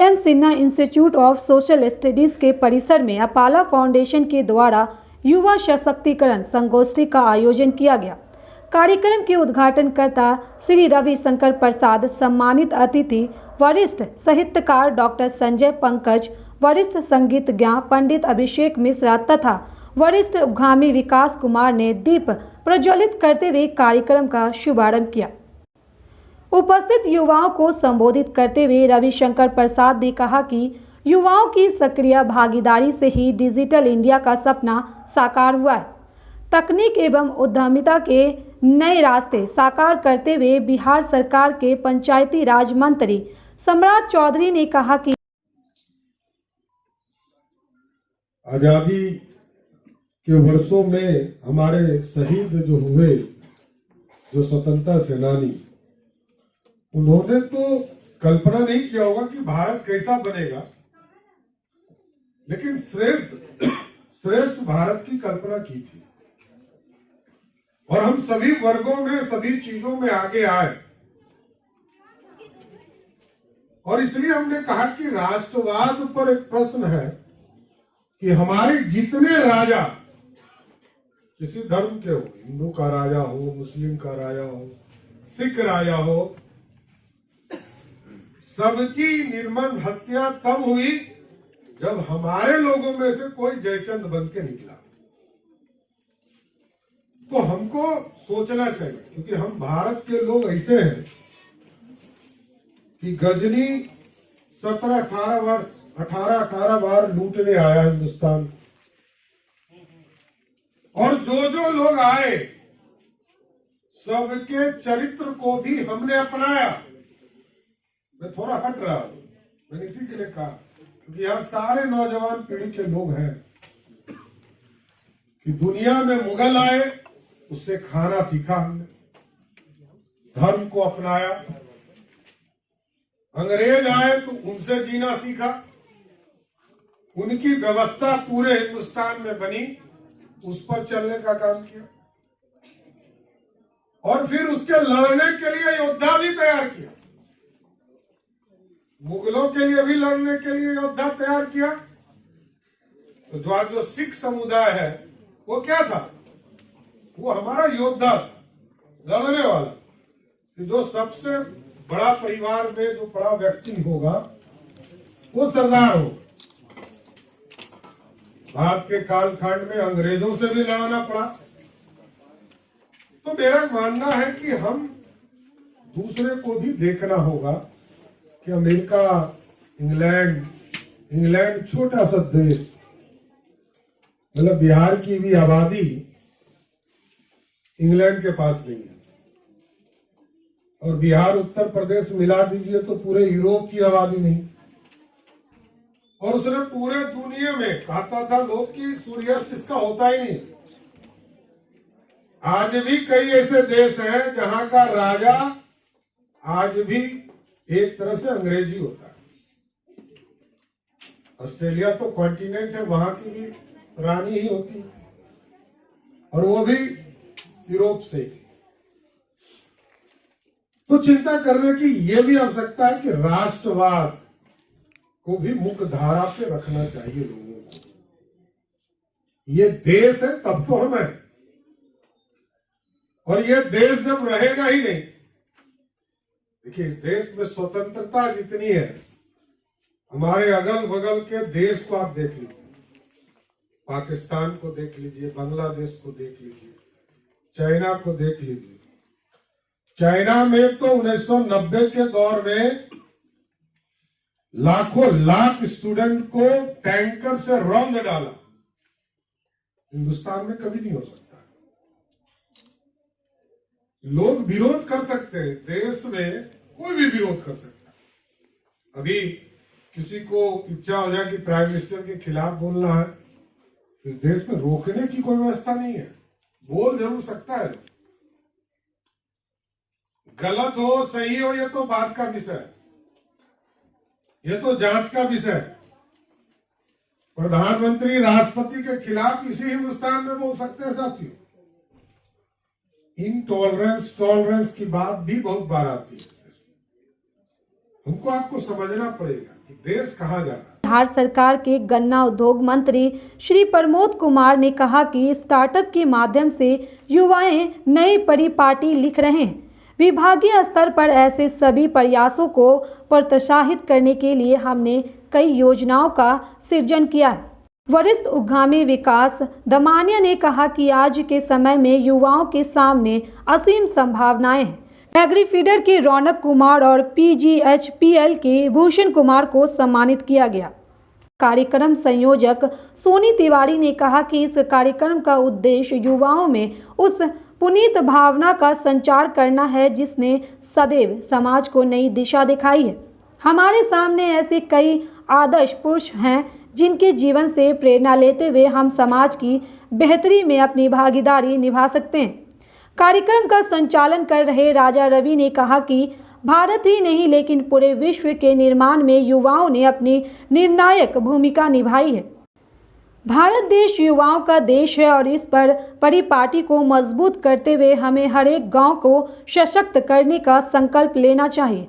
N Sinha institute of social studies के परिसर में अपाला फाउंडेशन के द्वारा युवा सशक्तिकरण संगोष्ठी का आयोजन किया गया। कार्यक्रम के उद्घाटनकर्ता श्री रविशंकर प्रसाद, सम्मानित अतिथि वरिष्ठ साहित्यकार डॉक्टर संजय पंकज, वरिष्ठ संगीतज्ञ पंडित अभिषेक मिश्रा तथा वरिष्ठ उद्यमी विकास कुमार ने दीप प्रज्वलित करते हुए कार्यक्रम का शुभारंभ किया। उपस्थित युवाओं को संबोधित करते हुए रविशंकर प्रसाद ने कहा कि युवाओं की सक्रिय भागीदारी से ही डिजिटल इंडिया का सपना साकार हुआ है। तकनीक एवं उद्यमिता के नए रास्ते साकार करते हुए बिहार सरकार के पंचायती राज मंत्री सम्राट चौधरी ने कहा कि आजादी के वर्षों में हमारे शहीद जो हुए, जो स्वतंत्रता सेनानी, उन्होंने तो कल्पना नहीं किया होगा कि भारत कैसा बनेगा, लेकिन श्रेष्ठ भारत की कल्पना की थी और हम सभी वर्गों में, सभी चीजों में आगे आए। और इसलिए हमने कहा कि राष्ट्रवाद पर एक प्रश्न है कि हमारे जितने राजा किसी धर्म के हो, हिंदू का राजा हो, मुस्लिम का राजा हो, सिख राजा हो, सबकी निर्मम हत्या तब हुई जब हमारे लोगों में से कोई जयचंद बन के निकला। तो हमको सोचना चाहिए, क्योंकि हम भारत के लोग ऐसे हैं कि गजनी 18 बार लूटने आया हिंदुस्तान, और जो लोग आए सबके चरित्र को भी हमने अपनाया। मैं थोड़ा हट रहा हूं, मैंने इसी के लिए कहा क्योंकि यहाँ सारे नौजवान पीढ़ी के लोग हैं कि दुनिया में मुगल आए, उससे खाना सीखा हमने, धर्म को अपनाया। अंग्रेज आए तो उनसे जीना सीखा, उनकी व्यवस्था पूरे हिंदुस्तान में बनी, उस पर चलने का काम किया, और फिर उसके लड़ने के लिए योद्धा भी तैयार किया। मुगलों के लिए भी लड़ने के लिए योद्धा तैयार किया। तो जो सिख समुदाय है वो क्या था? वो हमारा योद्धा था, लड़ने वाला। तो जो सबसे बड़ा परिवार में जो बड़ा व्यक्ति होगा वो सरदार हो। भारत के कालखंड में अंग्रेजों से भी लड़ना पड़ा। तो मेरा मानना है कि हम दूसरे को भी देखना होगा कि अमेरिका, इंग्लैंड छोटा सा देश, मतलब बिहार की भी आबादी इंग्लैंड के पास नहीं है, और बिहार उत्तर प्रदेश मिला दीजिए तो पूरे यूरोप की आबादी नहीं। और उसने पूरे दुनिया में कहता था लोग कि सूर्यास्त इसका होता ही नहीं। आज भी कई ऐसे देश हैं जहां का राजा आज भी एक तरह से अंग्रेजी होता है। ऑस्ट्रेलिया तो कॉन्टिनेंट है, वहां की भी रानी ही होती है, और वो भी यूरोप से। तो चिंता करने की यह भी आवश्यकता है कि राष्ट्रवाद को भी मुख्य धारा पे रखना चाहिए लोगों को। ये देश है तब तो हम हैं, और ये देश जब रहेगा ही नहीं। देखिए, इस देश में स्वतंत्रता जितनी है, हमारे अगल बगल के देश को आप देख लीजिए, पाकिस्तान को देख लीजिए, बांग्लादेश को देख लीजिए, चाइना को देख लीजिए। चाइना में तो 1990 के दौर में लाखों लाख स्टूडेंट को टैंकर से रौंद डाला। हिंदुस्तान में कभी नहीं हो सकता। लोग विरोध कर सकते हैं, इस देश में कोई भी विरोध कर सकता है। अभी किसी को इच्छा हो जाए कि प्राइम मिनिस्टर के खिलाफ बोलना है, इस देश में रोकने की कोई व्यवस्था नहीं है। बोल जरूर सकता है, गलत हो सही हो ये तो बात का विषय है, ये तो जांच का विषय है। प्रधानमंत्री राष्ट्रपति के खिलाफ इसी हिंदुस्तान में बोल सकते हैं साथियों। टॉलरेंस की बात भी बहुत बार आती है। हमको आपको समझना पड़ेगा कि देश कहाँ जा रहा है। बिहार सरकार के गन्ना उद्योग मंत्री श्री प्रमोद कुमार ने कहा कि स्टार्टअप के माध्यम से युवाएं नई परिपाटी लिख रहे हैं। विभागीय स्तर पर ऐसे सभी प्रयासों को प्रोत्साहित करने के लिए हमने कई योजनाओं का सृजन किया है। वरिष्ठ उद्यमी विकास दमानिया ने कहा कि आज के समय में युवाओं के सामने असीम संभावनाएं हैं। एग्रीफीडर के रौनक कुमार और PGHPL के भूषण कुमार को सम्मानित किया गया। कार्यक्रम संयोजक सोनी तिवारी ने कहा कि इस कार्यक्रम का उद्देश्य युवाओं में उस पुनीत भावना का संचार करना है जिसने सदैव समाज को नई दिशा दिखाई है। हमारे सामने ऐसे कई आदर्श पुरुष हैं जिनके जीवन से प्रेरणा लेते हुए हम समाज की बेहतरी में अपनी भागीदारी निभा सकते हैं। कार्यक्रम का संचालन कर रहे राजा रवि ने कहा कि भारत ही नहीं लेकिन पूरे विश्व के निर्माण में युवाओं ने अपनी निर्णायक भूमिका निभाई है। भारत देश युवाओं का देश है और इस पर परिपाटी को मजबूत करते हुए हमें हर एक गांव को सशक्त करने का संकल्प लेना चाहिए।